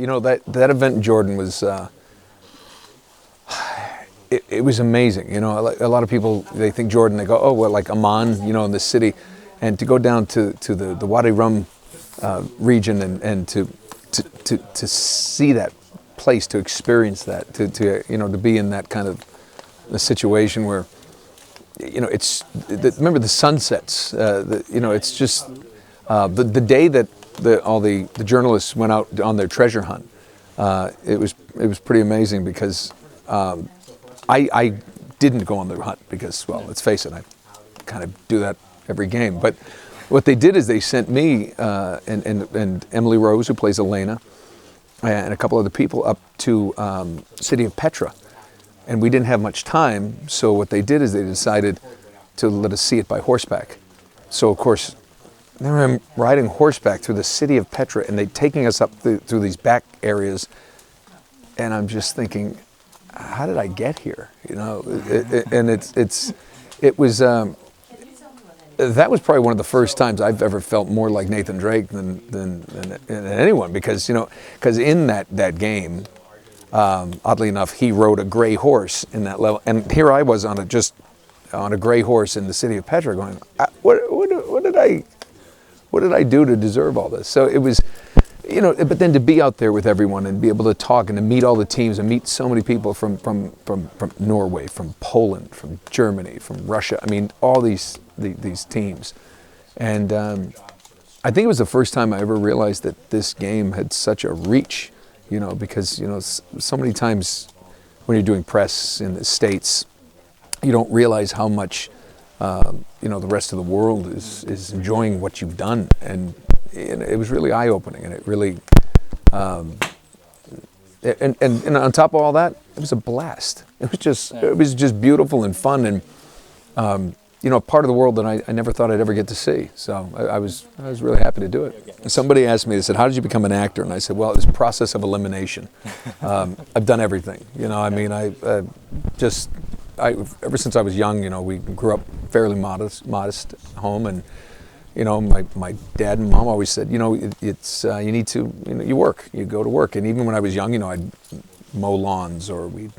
that event in Jordan was it was amazing. A lot of people, they think Jordan, they go, oh well, like Amman, in the city, and to go down to the Wadi Rum region and to see that place, to experience that, to be in that kind of a situation where remember the sunsets. It's just the day that all the journalists went out on their treasure hunt. It was pretty amazing because I didn't go on the hunt because, well, let's face it, I kind of do that every game. But what they did is they sent me and Emily Rose, who plays Elena, and a couple other people up to city of Petra. And we didn't have much time, so what they did is they decided to let us see it by horseback. So, of course, they were riding horseback through the city of Petra, and they're taking us up through these back areas, and I'm just thinking, how did I get here? And it was that was probably one of the first times I've ever felt more like Nathan Drake than anyone, because in that game, oddly enough, he rode a gray horse in that level, and here I was on a gray horse in the city of Petra, going, what did I do to deserve all this? So it was, but then to be out there with everyone and be able to talk and to meet all the teams and meet so many people from Norway, from Poland, from Germany, from Russia. I mean, all these teams, and I think it was the first time I ever realized that this game had such a reach. Because so many times when you're doing press in the States, you don't realize how much the rest of the world is enjoying what you've done, and it was really eye-opening, and it really and on top of all that, it was a blast. It was just beautiful and fun, and a part of the world that I never thought I'd ever get to see. So I was really happy to do it. Somebody asked me, they said, how did you become an actor? And I said, well, it was a process of elimination. I've done everything. Ever since I was young, we grew up fairly modest home, and my dad and mom always said, it's you need to, you work, you go to work. And even when I was young, I'd mow lawns, or we'd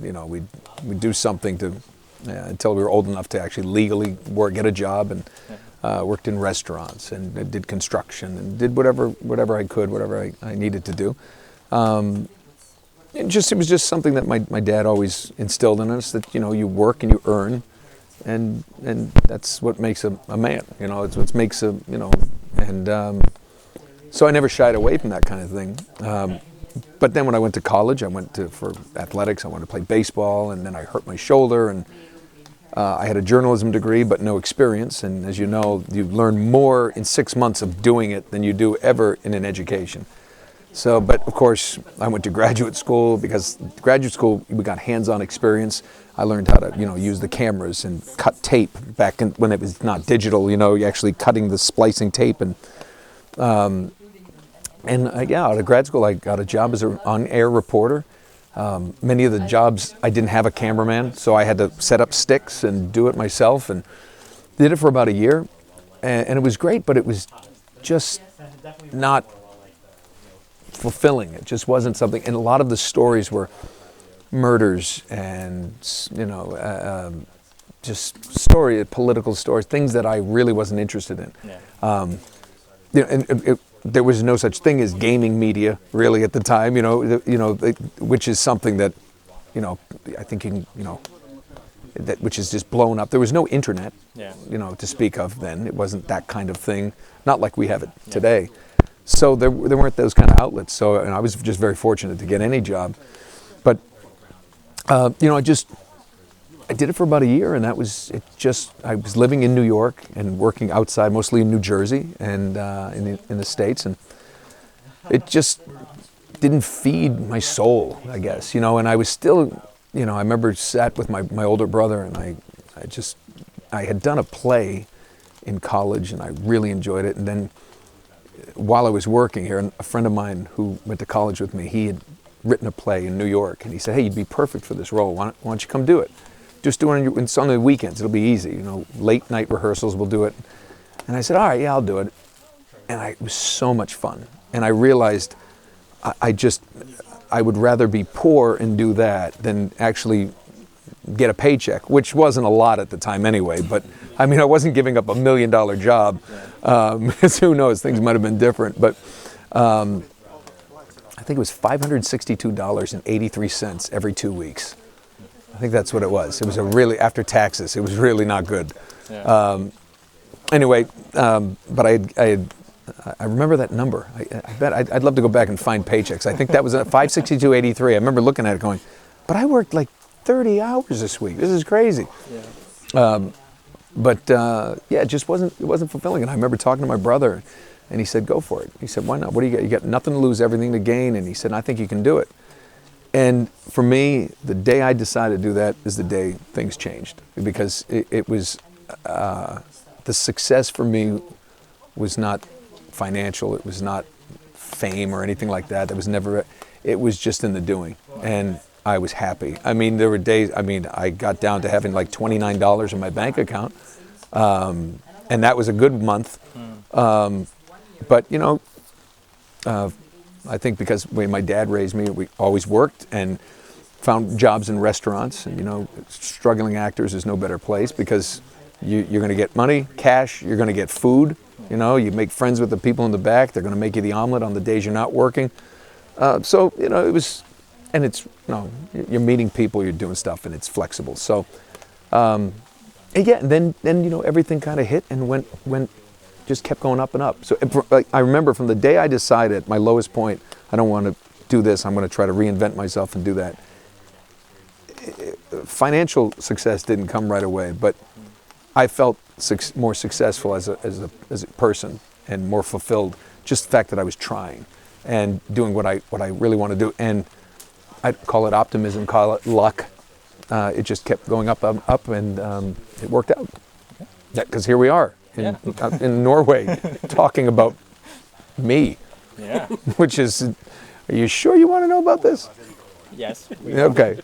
do something to until we were old enough to actually legally get a job, and worked in restaurants and did construction and did whatever I could, whatever I needed to do. It was just something that my dad always instilled in us, that you work and you earn, and that's what makes a man. It's what makes and so I never shied away from that kind of thing. But then when I went to college, for athletics. I wanted to play baseball, and then I hurt my shoulder, and I had a journalism degree but no experience, and as you know, you learn more in 6 months of doing it than you do ever in an education. So, but of course, I went to graduate school, because graduate school, we got hands-on experience. I learned how to, use the cameras and cut tape back when it was not digital, you actually cutting the splicing tape. And out of grad school, I got a job as an on-air reporter. Many of the jobs, I didn't have a cameraman, so I had to set up sticks and do it myself, and did it for about a year. And it was great, but it was just not fulfilling. It just wasn't something, and a lot of the stories were murders and just political stories, things that I really wasn't interested in. Yeah. There was no such thing as gaming media really at the time, which is something that, I think which is just blown up. There was no internet, to speak of then. It wasn't that kind of thing, not like we have it today. So there weren't those kind of outlets. So, and I was just very fortunate to get any job. But, I did it for about a year, and I was living in New York and working outside, mostly in New Jersey and in the States, and it just didn't feed my soul, I guess, and I was still, I remember sat with my older brother, and I had done a play in college, and I really enjoyed it, and then while I was working here, a friend of mine who went to college with me, he had written a play in New York, and he said, hey, you'd be perfect for this role. Why don't you come do it? Just do it on the weekends. It'll be easy. Late night rehearsals, we'll do it. And I said, all right, yeah, I'll do it. And it was so much fun. And I realized I would rather be poor and do that than actually get a paycheck, which wasn't a lot at the time anyway. But I mean, I wasn't giving up $1 million job. So who knows? Things might have been different. But I think it was $562.83 every 2 weeks. I think that's what it was. It was a really, after taxes, it was really not good. Yeah. Anyway, but I remember that number. I bet I'd love to go back and find paychecks. I think that was at 562.83. I remember looking at it going, but I worked like 30 hours this week. This is crazy. Yeah. It just wasn't fulfilling. And I remember talking to my brother, and he said, "Go for it." He said, "Why not? What do you got? You got nothing to lose, everything to gain." And he said, "I think you can do it." And for me, the day I decided to do that is the day things changed, because it was the success for me was not financial. It was not fame or anything like that. It was just in the doing. And I was happy. I mean, there were days, I got down to having like $29 in my bank account. And that was a good month. But, I think because when my dad raised me, we always worked and found jobs in restaurants. And, struggling actors is no better place, because you're going to get money, cash, you're going to get food. You make friends with the people in the back. They're going to make you the omelet on the days you're not working. It was, and it's, you're meeting people, you're doing stuff, and it's flexible. So, and then everything kind of hit and went, just kept going up and up. So I remember from the day I decided, my lowest point, I don't want to do this, I'm going to try to reinvent myself and do that. Financial success didn't come right away, but I felt more successful as a person and more fulfilled. Just the fact that I was trying and doing what I really want to do. And I'd call it optimism, call it luck. It just kept going up, and it worked out. Yeah, because here we are in Norway talking about me. Yeah. Which is, are you sure you want to know about this? Yes. Okay.